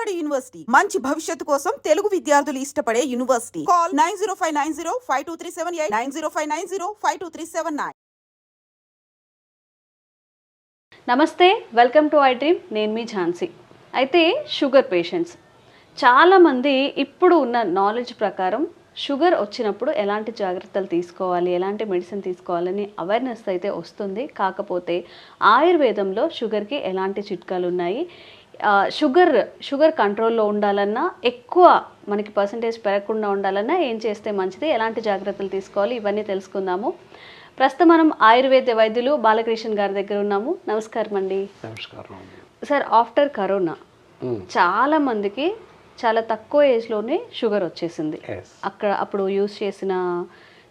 Vijayawada university మంచి భవిష్యత్తు కోసం తెలుగు విద్యార్థులు ఇష్టపడే యూనివర్సిటీ. కాల్ 9059052378 9059052379. నమస్తే, వెల్కమ్ టు ఐ డ్రీమ్. నేను మీ ఝాన్సీ. అయితే షుగర్ పేషెంట్స్ చాలామంది ఇప్పుడు ఉన్న నాలెడ్జ్ ప్రకారం షుగర్ వచ్చినప్పుడు ఎలాంటి జాగ్రత్తలు తీసుకోవాలి, ఎలాంటి మెడిసిన్ తీసుకోవాలని అవేర్నెస్ అయితే వస్తుంది. కాకపోతే ఆయుర్వేదంలో షుగర్కి ఎలాంటి చిట్కాలు ఉన్నాయి, షుగర్ కంట్రోల్లో ఉండాలన్నా, ఎక్కువ మనకి పర్సంటేజ్ పెరగకుండా ఉండాలన్నా ఏం చేస్తే మంచిది, ఎలాంటి జాగ్రత్తలు తీసుకోవాలి, ఇవన్నీ తెలుసుకుందాము. ప్రస్తుతం మనం ఆయుర్వేద వైద్యులు బాలకృష్ణ గారి దగ్గర ఉన్నాము. నమస్కారం అండి. నమస్కారం సార్, ఆఫ్టర్ కరోనా చాలా మందికి చాలా తక్కువ ఏజ్లోనే షుగర్ వచ్చేసింది. అప్పుడు యూజ్ చేసిన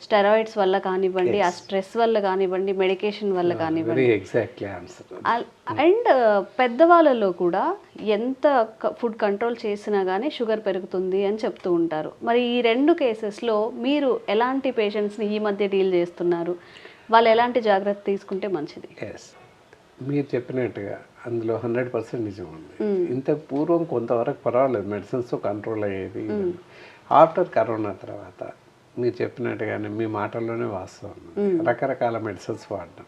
స్టెరాయిడ్స్ వల్ల కానివ్వండి, ఆ స్ట్రెస్ వల్ల కానివ్వండి, మెడికేషన్ వల్ల కానివ్వండి, అండ్ పెద్దవాళ్ళలో కూడా ఎంత ఫుడ్ కంట్రోల్ చేసినా కానీ షుగర్ పెరుగుతుంది అని చెప్తూ ఉంటారు. మరి ఈ రెండు కేసెస్లో మీరు ఎలాంటి పేషెంట్స్ని ఈ మధ్య డీల్ చేస్తున్నారు, వాళ్ళు ఎలాంటి జాగ్రత్త తీసుకుంటే మంచిది? మీరు చెప్పినట్టుగా అందులో 100% నిజం ఉంది. ఇంత పూర్వం కొంతవరకు పర్వాలేదు, మెడిసిన్స్తో కంట్రోల్ అయ్యేది. ఆఫ్టర్ కరోనా తర్వాత మీరు చెప్పినట్టుగానే మీ మాటల్లోనే వాస్తవం, రకరకాల మెడిసిన్స్ వాడడం,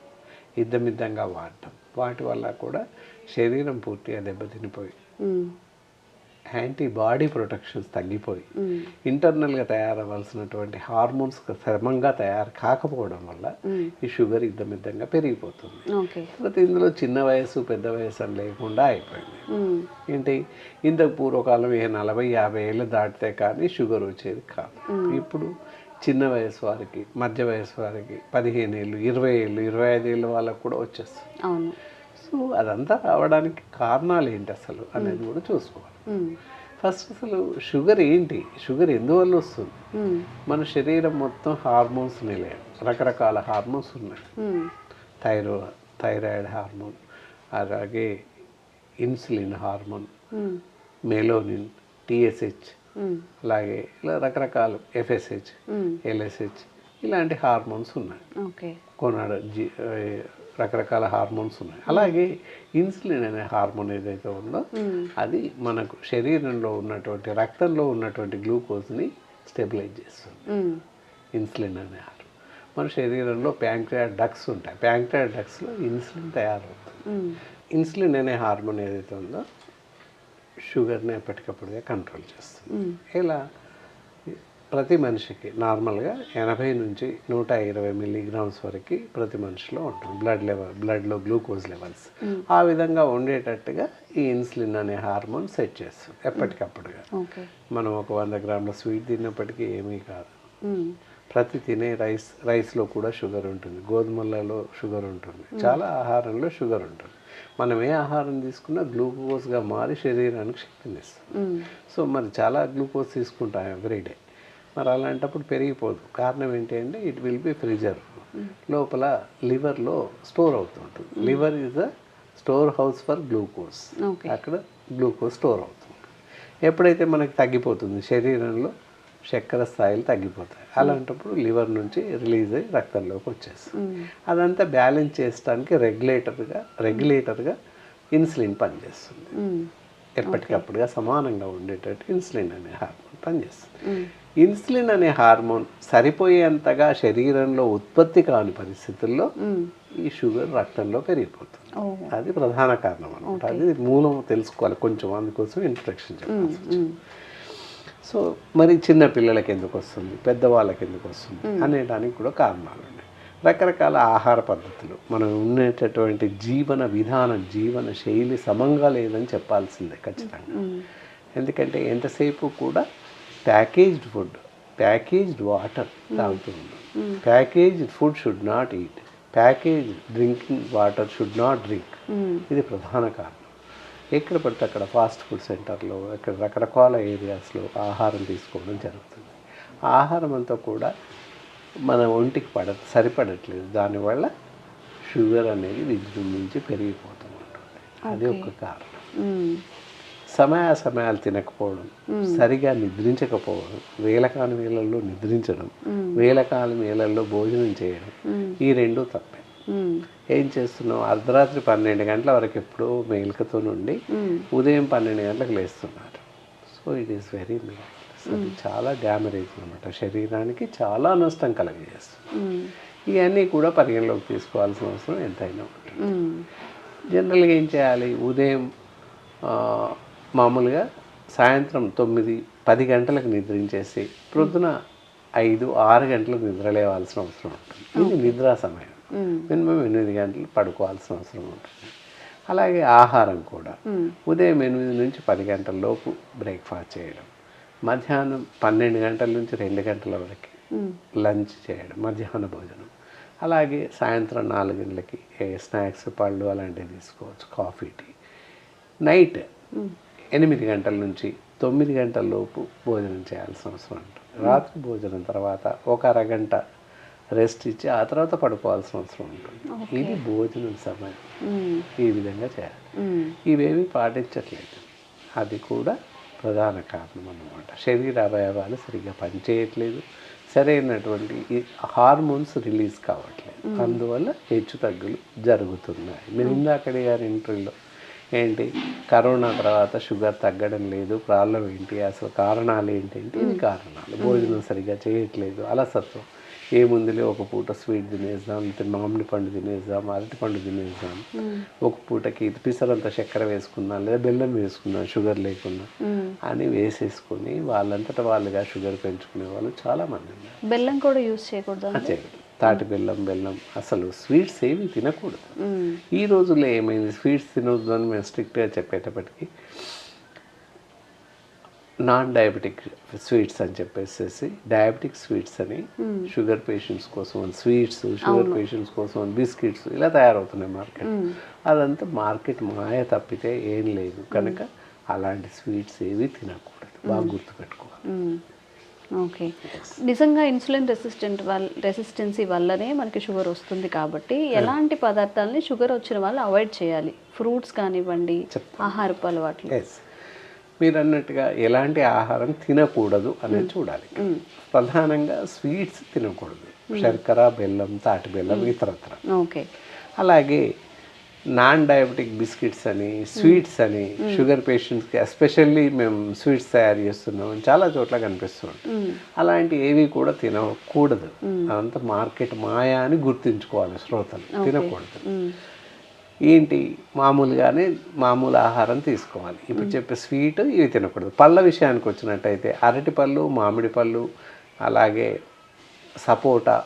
ఇద్దమిద్దంగా వాడడం, వాటి వల్ల కూడా శరీరం పూర్తిగా దెబ్బతినిపోయి యాంటీబాడీ ప్రొటెక్షన్స్ తగ్గిపోయి ఇంటర్నల్గా తయారవ్వాల్సినటువంటి హార్మోన్స్ క్రమంగా తయారు కాకపోవడం వల్ల ఈ షుగర్ ఇద్దమిద్దంగా పెరిగిపోతుంది. తర్వాత ఇందులో చిన్న వయసు పెద్ద వయసు అని లేకుండా అయిపోయింది. ఏంటి, ఇంతకు పూర్వకాలం 40-50 ఏళ్ళు దాటితే కానీ షుగర్ వచ్చేది కాదు. ఇప్పుడు చిన్న వయసు వారికి, మధ్య వయసు వారికి, 15 ఏళ్ళు, 20 ఏళ్ళు, 25 ఏళ్ళు వాళ్ళకు కూడా వచ్చేస్తుంది. సో అదంతా రావడానికి కారణాలు ఏంటి అసలు అనేది కూడా చూసుకోవాలి. ఫస్ట్ అసలు షుగర్ ఏంటి, షుగర్ ఎందువల్ల వస్తుంది? మన శరీరం మొత్తం హార్మోన్స్ నిలయం, రకరకాల హార్మోన్స్ ఉన్నాయి. థైరాయిడ్ హార్మోన్, అలాగే ఇన్సులిన్ హార్మోన్, మెలోనిన్, టీఎస్హెచ్, అలాగే ఇలా రకరకాల ఎఫ్ఎస్హెచ్, ఎల్ఎస్హెచ్, ఇలాంటి హార్మోన్స్ ఉన్నాయి. రకరకాల హార్మోన్స్ ఉన్నాయి. అలాగే ఇన్సులిన్ అనే హార్మోన్ ఏదైతే ఉందో అది మనకు శరీరంలో ఉన్నటువంటి రక్తంలో ఉన్నటువంటి గ్లూకోజ్ని స్టెబిలైజ్ చేస్తుంది. ఇన్సులిన్ అనే హార్మోన్ మన శరీరంలో ప్యాంక్రియాటిక్ డక్ట్స్ ఉంటాయి, ప్యాంక్రియాటిక్ డక్ట్స్లో ఇన్సులిన్ తయారవుతుంది. ఇన్సులిన్ అనే హార్మోన్ ఏదైతే ఉందో షుగర్ని ఎప్పటికప్పుడుగా కంట్రోల్ చేస్తుంది. ఇలా ప్రతి మనిషికి నార్మల్గా 80 నుంచి 120 మిల్లీగ్రామ్స్ వరకు ప్రతి మనిషిలో ఉంటుంది బ్లడ్లో గ్లూకోజ్ లెవెల్స్. ఆ విధంగా ఉండేటట్టుగా ఈ ఇన్సులిన్ అనే హార్మోన్ సెట్ చేస్తుంది ఎప్పటికప్పుడుగా. మనం ఒక 100 గ్రాముల స్వీట్ తిన్నప్పటికీ ఏమీ కాదు. ప్రతి తినే రైస్లో కూడా షుగర్ ఉంటుంది, గోధుమలలో షుగర్ ఉంటుంది, చాలా ఆహారంలో షుగర్ ఉంటుంది. మనం ఏ ఆహారం తీసుకున్నా గ్లూకోజ్గా మారి శరీరానికి శక్తినిస్తుంది. సో మరి చాలా గ్లూకోజ్ తీసుకుంటాం ఎవ్రీడే. మరి అలాంటప్పుడు పెరిగిపోదు. కారణం ఏంటి అంటే ఇట్ విల్ బి ప్రిజర్వ్, లోపల లివర్లో స్టోర్ అవుతుంటుంది. Liver is a store house for glucose. అక్కడ గ్లూకోజ్ స్టోర్ అవుతుంది. ఎప్పుడైతే మనకి తగ్గిపోతుంది, శరీరంలో చక్కెర స్థాయిలు తగ్గిపోతాయి, అలాంటప్పుడు లివర్ నుంచి రిలీజ్ అయ్యి రక్తంలోకి వచ్చేస్తుంది. అదంతా బ్యాలెన్స్ చేయడానికి రెగ్యులేటర్గా ఇన్సులిన్ పనిచేస్తుంది. ఎప్పటికప్పుడుగా సమానంగా ఉండేటట్టు ఇన్సులిన్ అనే హార్మోన్ పనిచేస్తుంది. ఇన్సులిన్ అనే హార్మోన్ సరిపోయేంతగా శరీరంలో ఉత్పత్తి కాని పరిస్థితుల్లో ఈ షుగర్ రక్తంలో పెరిగిపోతుంది. అది ప్రధాన కారణం అనమాట. అది మూలం తెలుసుకోవాలి కొంచెం, అందుకోసం ఇంట్రడక్షన్ చెప్పాల్సి వచ్చింది. సో మరి చిన్న పిల్లలకి ఎందుకు వస్తుంది, పెద్దవాళ్ళకి ఎందుకు వస్తుంది అనేదానికి కూడా కారణాలు ఉన్నాయి. రకరకాల ఆహార పద్ధతులు, మనం ఉండేటటువంటి జీవన విధానం, జీవన శైలి సమంగా లేదని చెప్పాల్సిందే ఖచ్చితంగా. ఎందుకంటే ఎంతసేపు కూడా ప్యాకేజ్డ్ ఫుడ్, ప్యాకేజ్డ్ వాటర్ తాగుతుంది. Packaged food should not eat, packaged drinking water should not drink. ఇది ప్రధాన కారణం. ఎక్కడ పడితే అక్కడ ఫాస్ట్ ఫుడ్ సెంటర్లో, అక్కడ రకరకాల ఏరియాస్లో ఆహారం తీసుకోవడం జరుగుతుంది. ఆ ఆహారం అంతా కూడా మన ఒంటికి సరిపడట్లేదు. దానివల్ల షుగర్ అనేది విజృంభించి పెరిగిపోతూ ఉంటుంది. అది ఒక కారణం. సమయాలు తినకపోవడం, సరిగా నిద్రించకపోవడం, వేళకాని వేళల్లో నిద్రించడం, వేళకాని వేళల్లో భోజనం చేయడం, ఈ రెండు తప్పే. ఏం చేస్తున్నావు, అర్ధరాత్రి 12 గంటల వరకు ఎప్పుడూ మేలుకతో నుండి ఉదయం 12 గంటలకు లేస్తున్నారు. So it is very miraculous. అది చాలా డ్యామరేజ్ అనమాట, శరీరానికి చాలా నష్టం కలగజేస్తుంది. ఇవన్నీ కూడా పరిగణలోకి తీసుకోవాల్సిన అవసరం ఎంతైనా ఉంటుంది. జనరల్గా ఏం చేయాలి, ఉదయం మామూలుగా సాయంత్రం 9-10 గంటలకు నిద్రించేసి ప్రొద్దున 5-6 గంటలకు నిద్ర లేవాల్సిన అవసరం ఉంటుంది. ఇది నిద్రా సమయం. మినిమం 8 గంటలు పడుకోవాల్సిన అవసరం ఉంటుంది. అలాగే ఆహారం కూడా ఉదయం 8 నుంచి 10 గంటల లోపు బ్రేక్ఫాస్ట్ చేయడం, మధ్యాహ్నం 12 గంటల నుంచి 2 గంటల వరకు లంచ్ చేయడం, మధ్యాహ్న భోజనం. అలాగే సాయంత్రం 4 గంటలకి స్నాక్స్, పళ్ళు అలాంటివి తీసుకోవచ్చు, కాఫీ, టీ. నైట్ 8 గంటల నుంచి 9 గంటల లోపు భోజనం చేయాల్సిన అవసరం ఉంటుంది. రాత్రి భోజనం తర్వాత ఒక అరగంట రెస్ట్ ఇచ్చి ఆ తర్వాత పడుకోవాల్సిన అవసరం ఉంటుంది. ఇది భోజనం సమయం. ఈ విధంగా చేయాలి. ఇవేవి పాటించట్లేదు. అది కూడా ప్రధాన కారణం అన్నమాట. శరీర అవయవాలు సరిగ్గా పనిచేయట్లేదు, సరైనటువంటి హార్మోన్స్ రిలీజ్ కావట్లేదు. అందువల్ల హెచ్చు తగ్గులు జరుగుతున్నాయి. మీరు ఇందాకడే గారి ఇంటర్వ్యూలో ఏంటి, కరోనా తర్వాత షుగర్ తగ్గడం లేదు, ప్రాబ్లం ఏంటి, అసలు కారణాలు ఏంటంటే ఇది కారణాలు. భోజనం సరిగ్గా చేయట్లేదు, అలసత్వం. ఏముందిలే ఒక పూట స్వీట్ తినేద్దాం, లేకపోతే మామిడి పండు తినేద్దాం, అరటి పండు తినేద్దాం, ఒక పూటకి పిసరంత చక్కెర వేసుకుందాం, లేదా బెల్లం వేసుకుందాం షుగర్ లేకుండా అని వేసేసుకొని వాళ్ళంతటా వాళ్ళుగా షుగర్ పెంచుకునే వాళ్ళు చాలామంది ఉన్నారు. బెల్లం కూడా యూజ్ చేయకూడదు. చేయకూడదు. తాటి బెల్లం అసలు స్వీట్స్ ఏవి తినకూడదు. ఈ రోజుల్లో ఏమైంది, స్వీట్స్ తినొద్దు అని మేము స్ట్రిక్ట్గా చెప్పేటప్పటికి నాన్ డయాబెటిక్ స్వీట్స్ అని చెప్పేసి డయాబెటిక్ స్వీట్స్ అని షుగర్ పేషెంట్స్ కోసం స్వీట్స్, షుగర్ పేషెంట్స్ కోసం బిస్కెట్స్ ఇలా తయారవుతున్నాయి మార్కెట్. అదంతా మార్కెట్ మాయ తప్పితే ఏం లేదు. కనుక అలాంటి స్వీట్స్ ఏవి తినకూడదు, బాగా గుర్తుపెట్టుకోవాలి. ఓకే. నిజంగా ఇన్సులిన్ రెసిస్టెన్సీ వల్లనే మనకి షుగర్ వస్తుంది కాబట్టి ఎలాంటి పదార్థాలని షుగర్ వచ్చిన వాళ్ళు అవాయిడ్ చేయాలి? ఫ్రూట్స్ కానివ్వండి, ఆహారపు అలవాట్లు. మీరు అన్నట్టుగా ఎలాంటి ఆహారం తినకూడదు అనేది చూడాలి. ప్రధానంగా స్వీట్స్ తినకూడదు, శర్కర, బెల్లం, తాటి బెల్లం, ఇతరత్ర. ఓకే. అలాగే నాన్ డయాబెటిక్ బిస్కెట్స్ అని, స్వీట్స్ అని షుగర్ పేషెంట్స్కి ఎస్పెషల్లీ మేము స్వీట్స్ తయారు చేస్తున్నాం చాలా చోట్ల కనిపిస్తుంది. అలాంటి ఏవి కూడా తినకూడదు. అదంతా మార్కెట్ మాయా అని గుర్తుంచుకోవాలి శ్రోతలు. తినకూడదు. ఏంటి, మామూలుగానే మామూలు ఆహారం తీసుకోవాలి. ఇప్పుడు చెప్పే స్వీట్ ఇవి తినకూడదు. పళ్ళ విషయానికి వచ్చినట్టయితే అరటి పళ్ళు, మామిడి పళ్ళు, అలాగే సపోటా,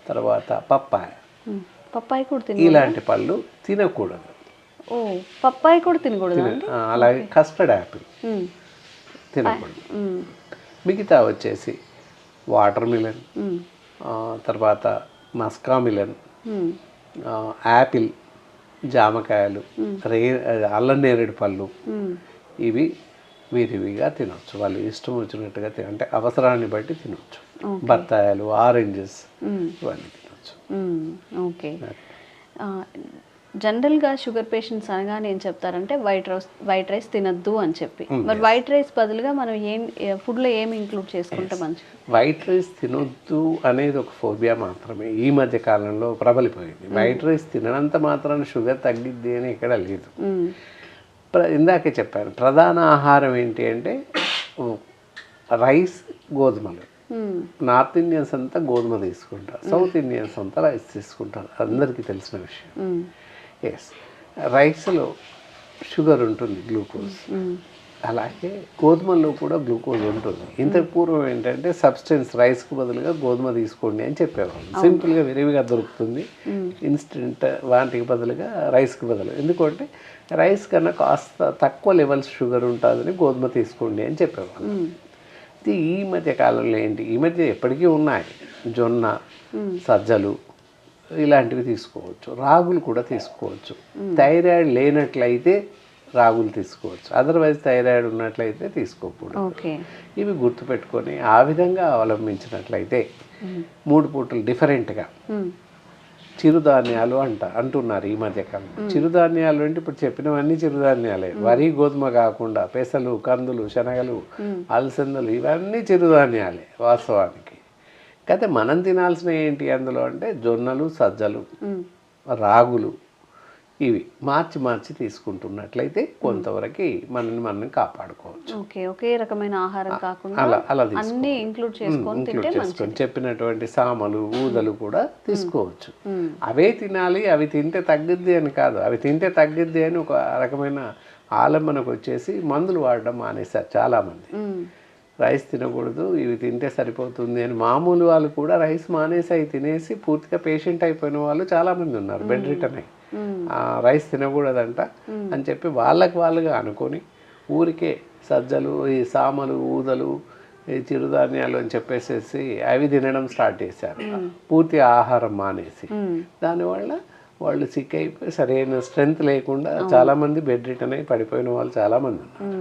తర్వాత పప్పాయి కూడా ఇలాంటి పళ్ళు తినకూడదు. ఓ, పప్పాయి కూడా తినకూడదు. అలాగే కస్టర్డ్ యాపిల్ తినకూడదు. మిగతా వచ్చేసి వాటర్ మిలన్, తర్వాత మస్కా మిలన్, యాపిల్, జామకాయలు, అల్లం నేరేడు పళ్ళు, ఇవి విరివిగా తినవచ్చు. వాళ్ళు ఇష్టం వచ్చినట్టుగా అంటే అవసరాన్ని బట్టి తినవచ్చు. బత్తాయాలు, ఆరెంజెస్ ఇవన్నీ తినవచ్చు. ఓకే. జనరల్గా షుగర్ పేషెంట్స్ అనగానే ఏం చెప్తారంటే వైట్ రైస్ తినద్దు అని చెప్పి. మరి వైట్ రైస్ బదులుగా మనం ఫుడ్లో ఏమి ఇంక్లూడ్ చేసుకుంటే మంచిది? వైట్ రైస్ తినొద్దు అనేది ఒక ఫోబియా మాత్రమే ఈ మధ్య కాలంలో ప్రబలిపోయింది. వైట్ రైస్ తిననంత మాత్రాన షుగర్ తగ్గిద్ది అని ఎక్కడ లేదు. ఇందాకే చెప్పాను, ప్రధాన ఆహారం ఏంటి అంటే రైస్, గోధుమలు. నార్త్ ఇండియన్స్ అంతా గోధుమ తీసుకుంటారు, సౌత్ ఇండియన్స్ అంతా రైస్ తీసుకుంటారు, అందరికీ తెలిసిన విషయం. ఎస్, రైస్లో షుగర్ ఉంటుంది, గ్లూకోజ్. అలాగే గోధుమల్లో కూడా గ్లూకోజ్ ఉంటుంది. ఇంతకు పూర్వం ఏంటంటే సబ్స్టెన్స్ రైస్కి బదులుగా గోధుమ తీసుకోండి అని చెప్పేవాళ్ళు. సింపుల్గా విరివిగా దొరుకుతుంది, ఇన్స్టెంట్. వాటికి బదులుగా రైస్కి బదులు, ఎందుకంటే రైస్ కన్నా కాస్త తక్కువ లెవెల్స్ షుగర్ ఉంటుందని గోధుమ తీసుకోండి అని చెప్పేవాళ్ళు. ఇది ఈ మధ్య కాలంలో ఏంటి, ఈ మధ్య ఎప్పటికీ ఉన్నాయి, జొన్న, సజ్జలు ఇలాంటివి తీసుకోవచ్చు, రాగులు కూడా తీసుకోవచ్చు. థైరాయిడ్ లేనట్లయితే రాగులు తీసుకోవచ్చు, అదర్వైజ్ థైరాయిడ్ ఉన్నట్లయితే తీసుకోకూడదు. ఇవి గుర్తుపెట్టుకొని ఆ విధంగా అవలంబించినట్లయితే 3 పూటలు డిఫరెంట్గా చిరుధాన్యాలు అంటున్నారు ఈ మధ్యకాలం. చిరుధాన్యాలు అంటే ఇప్పుడు చెప్పినవన్నీ చిరుధాన్యాలే. వరి, గోధుమ కాకుండా పెసలు, కందులు, శనగలు, అలసందలు ఇవన్నీ చిరుధాన్యాలే వాస్తవానికి. అయితే మనం తినాల్సిన ఏంటి అందులో అంటే జొన్నలు, సజ్జలు, రాగులు, ఇవి మార్చి తీసుకుంటున్నట్లయితే కొంతవరకు మనం కాపాడుకోవచ్చు. ఓకే, ఒకే రకమైన ఆహారం కాకుండా అలా అన్ని ఇంక్లూడ్ చేసుకొని చెప్పినటువంటి సామలు, ఊదలు కూడా తీసుకోవచ్చు. అవే తినాలి, అవి తింటే తగ్గిద్ది అని కాదు. అవి తింటే తగ్గిద్ది అని ఒక రకమైన ఆలంబనకు వచ్చేసి మందులు వాడడం మానేశారు చాలామంది. రైస్ తినకూడదు, ఇవి తింటే సరిపోతుంది అని మామూలు వాళ్ళు కూడా రైస్ మానేసి అవి తినేసి పూర్తిగా పేషెంట్ అయిపోయిన వాళ్ళు చాలామంది ఉన్నారు, బెడ్ రిటర్న్ అయ్యి. రైస్ తినకూడదంట అని చెప్పి వాళ్ళుగా అనుకొని ఊరికే సజ్జలు, ఈ సామలు, ఊదలు, ఈ చిరుధాన్యాలు అని చెప్పేసేసి అవి తినడం స్టార్ట్ చేశారు, పూర్తి ఆహారం మానేసి. దానివల్ల వాళ్ళు సిక్ అయిపోయి సరైన స్ట్రెంగ్త్ లేకుండా చాలామంది బెడ్ రిటర్న్ అయ్యి పడిపోయిన వాళ్ళు చాలామంది ఉన్నారు.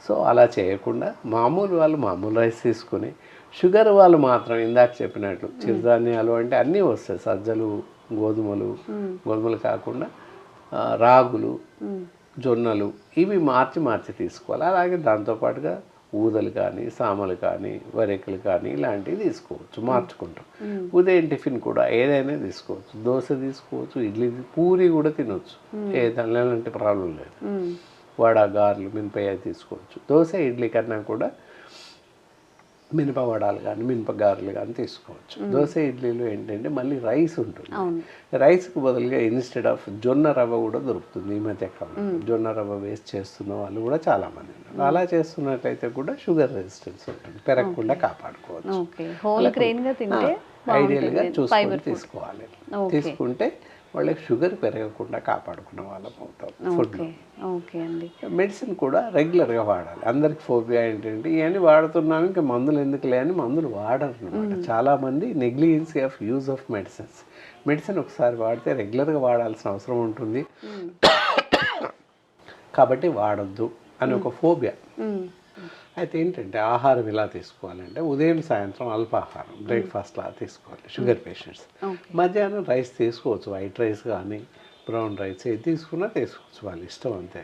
సో అలా చేయకుండా మామూలు రైస్ తీసుకుని, షుగర్ వాళ్ళు మాత్రం ఇందాక చెప్పినట్లు చిరుధాన్యాలు అంటే అన్నీ వస్తాయి, సజ్జలు, గోధుమలు కాకుండా రాగులు, జొన్నలు, ఇవి మార్చి తీసుకోవాలి. అలాగే దాంతోపాటుగా ఊదలు కానీ, సామలు కానీ, వరెకలు కానీ ఇలాంటివి తీసుకోవచ్చు మార్చుకుంటాం. ఉదయం టిఫిన్ కూడా ఏదైనా తీసుకోవచ్చు, దోశ తీసుకోవచ్చు, ఇడ్లీ, పూరి కూడా తినొచ్చు, ఏదైనా ఎలాంటి ప్రాబ్లం లేదు. వడ, గారెలు, మినపయ్య తీసుకోవచ్చు. దోశ, ఇడ్లీ కన్నా కూడా మినప వడాలు కానీ, మినప గారెలు కానీ తీసుకోవచ్చు. దోశ, ఇడ్లీలో ఏంటంటే మళ్ళీ రైస్ ఉంటుంది. రైస్కి బదులుగా ఇన్స్టెడ్ ఆఫ్ జొన్న రవ్వ కూడా దొరుకుతుంది ఈ మధ్య కాలంలో. జొన్న రవ్వ వేస్ట్ చేస్తున్న వాళ్ళు కూడా చాలామంది ఉన్నారు. అలా చేస్తున్నట్లయితే కూడా షుగర్ రెసిస్టెన్స్ ఉంటుంది, పెరగకుండా కాపాడుకోవచ్చు. ఐడియల్గా చూసుకొని తీసుకోవాలి. తీసుకుంటే వాళ్ళకి షుగర్ పెరగకుండా కాపాడుకున్న వాళ్ళం అవుతాం ఫుడ్లో. మెడిసిన్ కూడా రెగ్యులర్గా వాడాలి. అందరికి ఫోబియా ఏంటంటే ఇవన్నీ వాడుతున్నాం ఇంకా మందులు ఎందుకులే అని మందులు వాడరు అనమాట. చాలామంది negligence of use of medicine ఒకసారి వాడితే రెగ్యులర్గా వాడాల్సిన అవసరం ఉంటుంది కాబట్టి వాడద్దు అని ఒక ఫోబియా. అయితే ఏంటంటే ఆహారం ఎలా తీసుకోవాలంటే ఉదయం సాయంత్రం అల్పాహారం, బ్రేక్ఫాస్ట్ లా తీసుకోవాలి షుగర్ పేషెంట్స్. మధ్యాహ్నం రైస్ తీసుకోవచ్చు, వైట్ రైస్ కానీ బ్రౌన్ రైస్ ఏది తీసుకున్నా తీసుకోవచ్చు, వాళ్ళ ఇష్టం అంతే.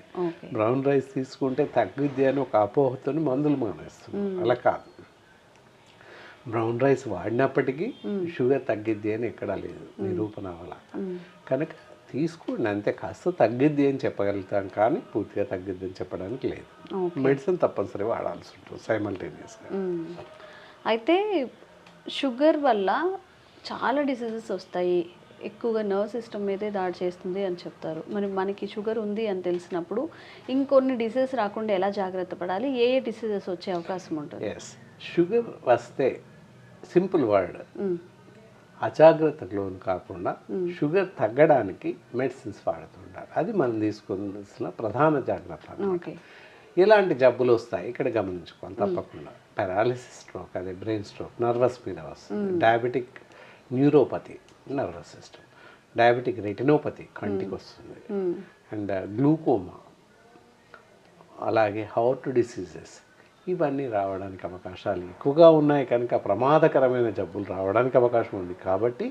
బ్రౌన్ రైస్ తీసుకుంటే తగ్గుద్ది అని ఒక అపోహతో మందులు మానేస్తుంది, అలా కాదు. బ్రౌన్ రైస్ వాడినప్పటికీ షుగర్ తగ్గిద్ది అని ఎక్కడా లేదు, నిరూపణ వల్ల. కనుక తీసుకోండి అంతే, కాస్త తగ్గిద్ది అని చెప్పగలుగుతాం కానీ పూర్తిగా తగ్గిద్ది అని చెప్పడానికి లేదు. మెడిసిన్ తప్పనిసరి వాడాల్సి ఉంటుంది సైమల్టేనియస్గా. అయితే షుగర్ వల్ల చాలా డిసీజెస్ వస్తాయి, ఎక్కువగా నర్వ్ సిస్టమ్ మీదే దాడి చేస్తుంది అని చెప్తారు. మరి మనకి షుగర్ ఉంది అని తెలిసినప్పుడు ఇంకొన్ని డిసీజెస్ రాకుండా ఎలా జాగ్రత్త పడాలి, ఏ డిసీజెస్ వచ్చే అవకాశం ఉంటుంది? షుగర్ వస్తే సింపుల్ వర్డ్, అజాగ్రత్తకు లోను కాకుండా షుగర్ తగ్గడానికి మెడిసిన్స్ వాడుతుంటారు. అది మనం తీసుకోవాల్సిన ప్రధాన జాగ్రత్త. ఇలాంటి జబ్బులు వస్తాయి ఇక్కడ గమనించుకోవాలి తప్పకుండా. పారాలిసిస్ స్ట్రోక్, అదే బ్రెయిన్ స్ట్రోక్, నర్వస్ మీద వస్తుంది. Diabetic neuropathy, nervous system. Diabetic retinopathy, కంటికి వస్తుంది. అండ్ గ్లూకోమా, అలాగే హార్ట్ డిసీజెస్, ఇవన్నీ రావడానికి అవకాశాలు ఎక్కువగా ఉన్నాయి. కనుక ప్రమాదకరమైన జబ్బులు రావడానికి అవకాశం ఉంది. కాబట్టి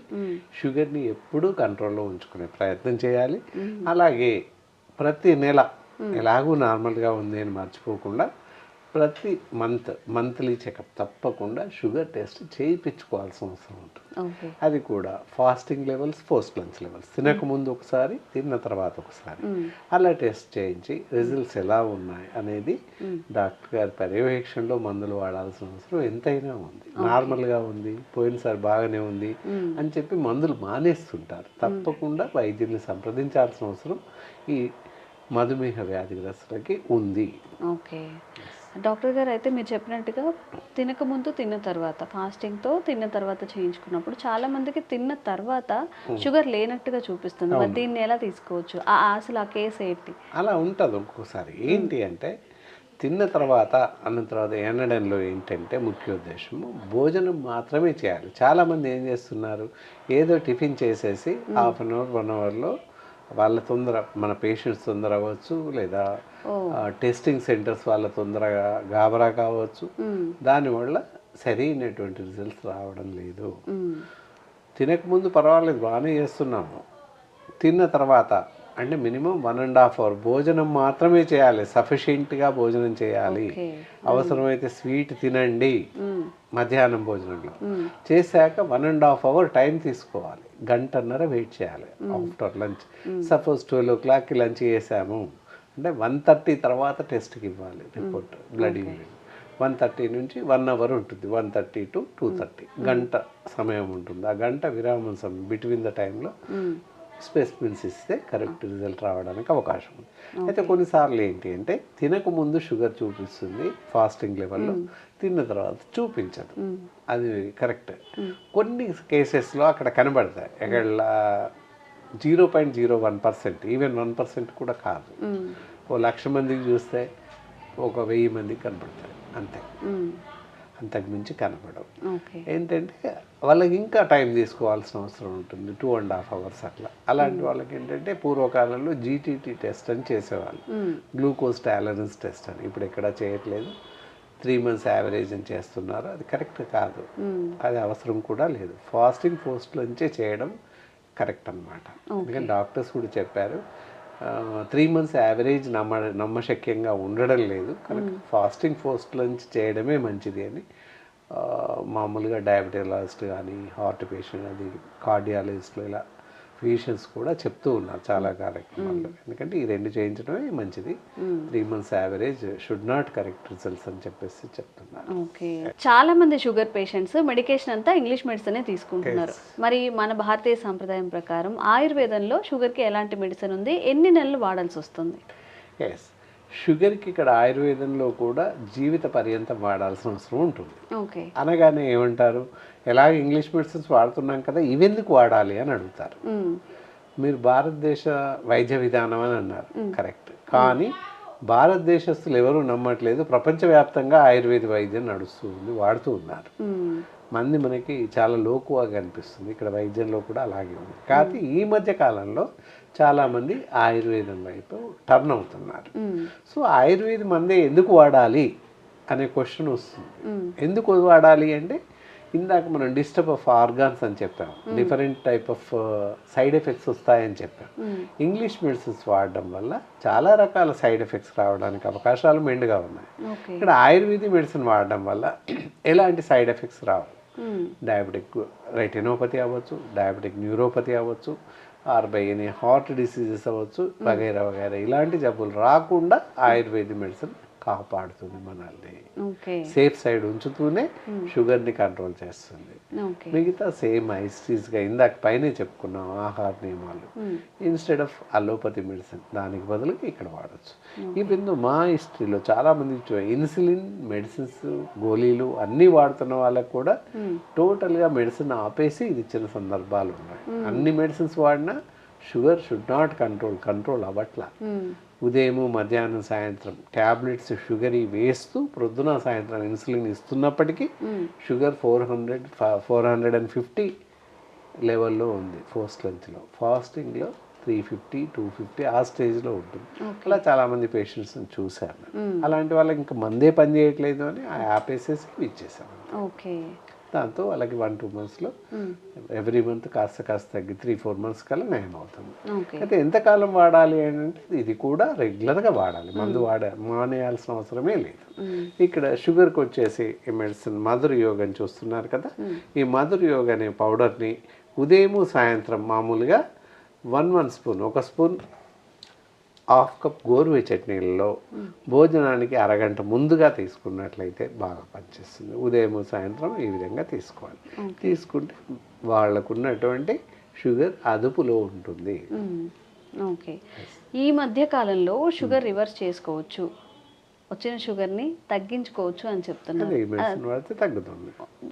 షుగర్ని ఎప్పుడూ కంట్రోల్లో ఉంచుకునే ప్రయత్నం చేయాలి. అలాగే ప్రతి నెల ఎలాగూ నార్మల్గా ఉంది అని మర్చిపోకుండా ప్రతి మంత్లీ చెకప్ తప్పకుండా షుగర్ టెస్ట్ చేయించుకోవాల్సిన అవసరం ఉంటుంది. అది కూడా fasting levels, post lunch levels, తినకముందు ఒకసారి, తిన్న తర్వాత ఒకసారి అలా టెస్ట్ చేయించి రిజల్ట్స్ ఎలా ఉన్నాయి అనేది డాక్టర్ గారి పర్యవేక్షణలో మందులు వాడాల్సిన అవసరం ఎంతైనా ఉంది. నార్మల్గా ఉంది, పోయినసారి బాగానే ఉంది అని చెప్పి మందులు మానేస్తుంటారు. తప్పకుండా వైద్యుల్ని సంప్రదించాల్సిన అవసరం ఈ మధుమేహ వ్యాధిగ్రస్తులకి ఉంది. ఓకే డాక్టర్ గారు, అయితే మీరు చెప్పినట్టుగా తినకముందు, తిన్న తర్వాత, ఫాస్టింగ్తో తిన్న తర్వాత చేయించుకున్నప్పుడు చాలా మందికి తిన్న తర్వాత షుగర్ లేనట్టుగా చూపిస్తుంది. మరి దీన్ని ఎలా తీసుకోవచ్చు? అసలు ఆ కేసు ఏంటి? అలా ఉంటుంది ఒక్కోసారి. ఏంటి అంటే తిన్న తర్వాత అన్న తర్వాత ఎనడంలో ఏంటంటే ముఖ్య ఉద్దేశము భోజనం మాత్రమే చేయాలి. చాలామంది ఏం చేస్తున్నారు, ఏదో టిఫిన్ చేసేసి హాఫ్ అన్ అవర్ 1 అవర్లో వాళ్ళ తొందర, మన పేషెంట్స్ తొందర అవ్వచ్చు, లేదా టెస్టింగ్ సెంటర్స్ వాళ్ళ తొందరగా గాబరా కావచ్చు. దానివల్ల సరైనటువంటి రిజల్ట్స్ రావడం లేదు. తినకముందు పర్వాలేదు, బాగానే చేస్తున్నాము. తిన్న తర్వాత అంటే మినిమం 1.5 అవర్ భోజనం మాత్రమే చేయాలి, సఫిషియెంట్గా భోజనం చేయాలి. అవసరమైతే స్వీట్ తినండి మధ్యాహ్నం భోజనంలో. చేశాక 1.5 అవర్ టైం తీసుకోవాలి గంటన్నర వెయిట్ చేయాలి ఆఫ్టర్ లంచ్. సపోజ్ 12 o'clockకి లంచ్ చేసాము అంటే 1:30 తర్వాత టెస్ట్కి ఇవ్వాలి రిపోర్ట్, బ్లడ్ యూరిన్. 1:30 నుంచి 1 hour ఉంటుంది, 1:30 to 2:30 గంట సమయం ఉంటుంది. ఆ గంట విరామం సమయం బిట్వీన్ ద టైంలో స్పెసిమెన్స్ ఇస్తే కరెక్ట్ రిజల్ట్ రావడానికి అవకాశం ఉంది. అయితే కొన్నిసార్లు ఏంటి అంటే తినక ముందు షుగర్ చూపిస్తుంది ఫాస్టింగ్ లెవెల్లో, తిన్న తర్వాత చూపించదు. అది కరెక్ట్. కొన్ని కేసెస్లో అక్కడ కనబడతాయి. అక్కడ 0.01%, ఈవెన్ 1% కూడా కాదు. ఓ 1,00,000 మందికి చూస్తే ఒక 1000 మందికి కనబడతాయి అంతే, అంతకుమించి కనపడవు. ఏంటంటే వాళ్ళకి ఇంకా టైం తీసుకోవాల్సిన అవసరం ఉంటుంది, 2.5 hours అట్లా. అలాంటి వాళ్ళకి ఏంటంటే పూర్వకాలంలో జీటీటీ టెస్ట్ అని చేసేవాళ్ళు, గ్లూకోజ్ టాలరెన్స్ టెస్ట్ అని. ఇప్పుడు ఎక్కడ చేయట్లేదు, 3 months యావరేజ్ అని చేస్తున్నారు. అది కరెక్ట్ కాదు, అది అవసరం కూడా లేదు. ఫాస్టింగ్ పోస్ట్లోంచే చేయడం కరెక్ట్ అనమాట. ఎందుకంటే డాక్టర్స్ కూడా చెప్పారు 3 months యావరేజ్ నమ్మశక్యంగా ఉండడం లేదు, కనుక ఫాస్టింగ్ పోస్ట్లోంచి చేయడమే మంచిది అని మామూలుగా డయాబెటాలజిస్ట్ కానీ, హార్ట్ పేషెంట్, అది కార్డియాలజిస్ట్లు, ఇలా ఫిజిషియన్స్ కూడా చెప్తూ ఉన్నారు చాలా కార్యక్రమాల్లో. ఎందుకంటే ఈ 2 చేయించడమే మంచిది. 3 months average should not correct results అని చెప్పేసి చెప్తున్నారు. ఓకే, చాలా మంది షుగర్ పేషెంట్స్ మెడికేషన్ అంతా ఇంగ్లీష్ మెడిసినే తీసుకుంటున్నారు. మరి మన భారతీయ సాంప్రదాయం ప్రకారం ఆయుర్వేదంలో షుగర్కి ఎలాంటి మెడిసిన్ ఉంది, ఎన్ని నెలలు వాడాల్సి వస్తుంది? ఎస్, షుగర్కి ఇక్కడ ఆయుర్వేదంలో కూడా జీవిత పర్యంతం వాడాల్సిన అవసరం ఉంటుంది. ఓకే, అనగానే ఏమంటారు, ఎలాగ ఇంగ్లీష్ మెడిసిన్స్ వాడుతున్నాం కదా ఇవెందుకు వాడాలి అని అడుగుతారు. మీరు భారతదేశ వైద్య విధానం అని అన్నారు, కరెక్ట్. కానీ భారతదేశస్తులు ఎవరు నమ్మట్లేదు, ప్రపంచవ్యాప్తంగా ఆయుర్వేద వైద్యం నడుస్తూ ఉంది, వాడుతూ ఉన్నారు. మంది మనకి చాలా లోకువాగా అనిపిస్తుంది, ఇక్కడ వైద్యంలో కూడా అలాగే ఉంది. కాబట్టి ఈ మధ్య కాలంలో చాలామంది ఆయుర్వేదం వైపు టర్న్ అవుతున్నారు. సో ఆయుర్వేద మందే ఎందుకు వాడాలి అనే క్వశ్చన్ వస్తుంది. ఎందుకు వాడాలి అంటే ఇందాక మనం డిస్టర్బ్ ఆఫ్ ఆర్గాన్స్ అని చెప్పాం, different type of side effects వస్తాయని చెప్పాం. ఇంగ్లీష్ మెడిసిన్స్ వాడడం వల్ల చాలా రకాల సైడ్ ఎఫెక్ట్స్ రావడానికి అవకాశాలు మెండుగా ఉన్నాయి. ఇక్కడ ఆయుర్వేద మెడిసిన్ వాడడం వల్ల ఎలాంటి సైడ్ ఎఫెక్ట్స్ రావు. డయాబెటిక్ రెటినోపతి అవ్వచ్చు, డయాబెటిక్ న్యూరోపతి అవ్వచ్చు, ఎనీ హార్ట్ డిసీజెస్ అవ్వచ్చు, వగైరా వగైరా ఇలాంటి జబ్బులు రాకుండా ఆయుర్వేద మెడిసిన్ కాపాడుతుంది మనల్ని. సేఫ్ సైడ్ ఉంచుతూనే షుగర్ని కంట్రోల్ చేస్తుంది. మిగతా సేమ్ ఐస్టీస్గా ఇందాక పైనే చెప్పుకున్నాం ఆహార నియమాలు, ఇన్స్టెడ్ ఆఫ్ అలోపతి మెడిసిన్ దానికి బదులుగా ఇక్కడ వాడచ్చు. ఇప్పుడు మా హిస్టరీలో చాలామంది ఇన్సులిన్ మెడిసిన్స్, గోళీలు అన్నీ వాడుతున్న వాళ్ళకు కూడా టోటల్గా మెడిసిన్ ఆపేసి ఇది ఇచ్చిన సందర్భాలు ఉన్నాయి. అన్ని మెడిసిన్స్ వాడినా షుగర్ షుడ్ నాట్ కంట్రోల్ అవ్వట్లా. ఉదయం, మధ్యాహ్నం, సాయంత్రం ట్యాబ్లెట్స్ షుగర్ వేస్తూ ప్రొద్దున సాయంత్రం ఇన్సులిన్ ఇస్తున్నప్పటికీ షుగర్ 450 లెవెల్లో ఉంది పోస్ట్ లంచ్లో. ఫాస్టింగ్లో 350, 250 ఆ స్టేజ్లో ఉంటుంది. అలా చాలామంది పేషెంట్స్ని చూశాను. అలాంటి వాళ్ళకి ఇంకా మందే పని చేయట్లేదు అని ఆ యాప్ వేసేసి ఇచ్చేసాము. ఓకే, దాంతో వాళ్ళకి 1-2 monthsలో ఎవ్రీ మంత్ కాస్త తగ్గి 3-4 months కల్లా నయం అవుతుంది. అయితే ఎంతకాలం వాడాలి అంటే ఇది కూడా రెగ్యులర్గా వాడాలి, మందు మానేయాల్సిన అవసరమే లేదు. ఇక్కడ షుగర్కి వచ్చేసి ఈ మెడిసిన్ మధుర యోగ్ అని చూస్తున్నారు కదా, ఈ మధుర యోగ్ అనే పౌడర్ని ఉదయం, సాయంత్రం మామూలుగా 1 స్పూన్, 1 స్పూన్ 1/2 cup గోరువెచ్చటి నీళ్ళలో భోజనానికి అరగంట ముందుగా తీసుకున్నట్లయితే బాగా పనిచేస్తుంది. ఉదయం, సాయంత్రం ఈ విధంగా తీసుకోవాలి. తీసుకుంటే వాళ్ళకున్నటువంటి షుగర్ అదుపులో ఉంటుంది. ఓకే, ఈ మధ్య కాలంలో షుగర్ రివర్స్ చేసుకోవచ్చు, వచ్చిన షుగర్ని తగ్గించుకోవచ్చు అని చెప్తున్నారు. ఈ మెడిసిన్ వాడితే తగ్గుతుంది,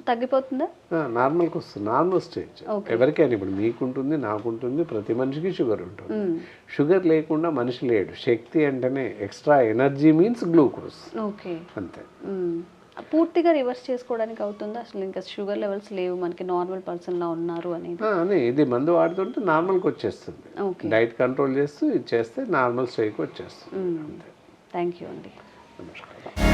తగ్గిపోతుందా? నార్మల్కి వస్తుంది, నార్మల్ స్టేజ్. ఎవరికైనా ఇప్పుడు మీకుంటుంది, నాకుంటుంది, ప్రతి మనిషికి షుగర్ ఉంటుంది. షుగర్ లేకుండా మనిషి లేడు. శక్తి అంటేనే extra energy means glucose. Okay, అంతే. పూర్తిగా రివర్స్ చేసుకోవడానికి అవుతుందా? అసలు ఇంకా షుగర్ లెవెల్స్ లేవు, మనకి నార్మల్ పర్సన్లా ఉన్నారు అనేది ఇది మందు వాడుతుంటే నార్మల్కి వచ్చేస్తుంది. డైట్ కంట్రోల్ చేస్తూ ఇది చేస్తే నార్మల్ స్టేజ్కి వచ్చేస్తుంది. థ్యాంక్ యూ అండి. నమస్కారం.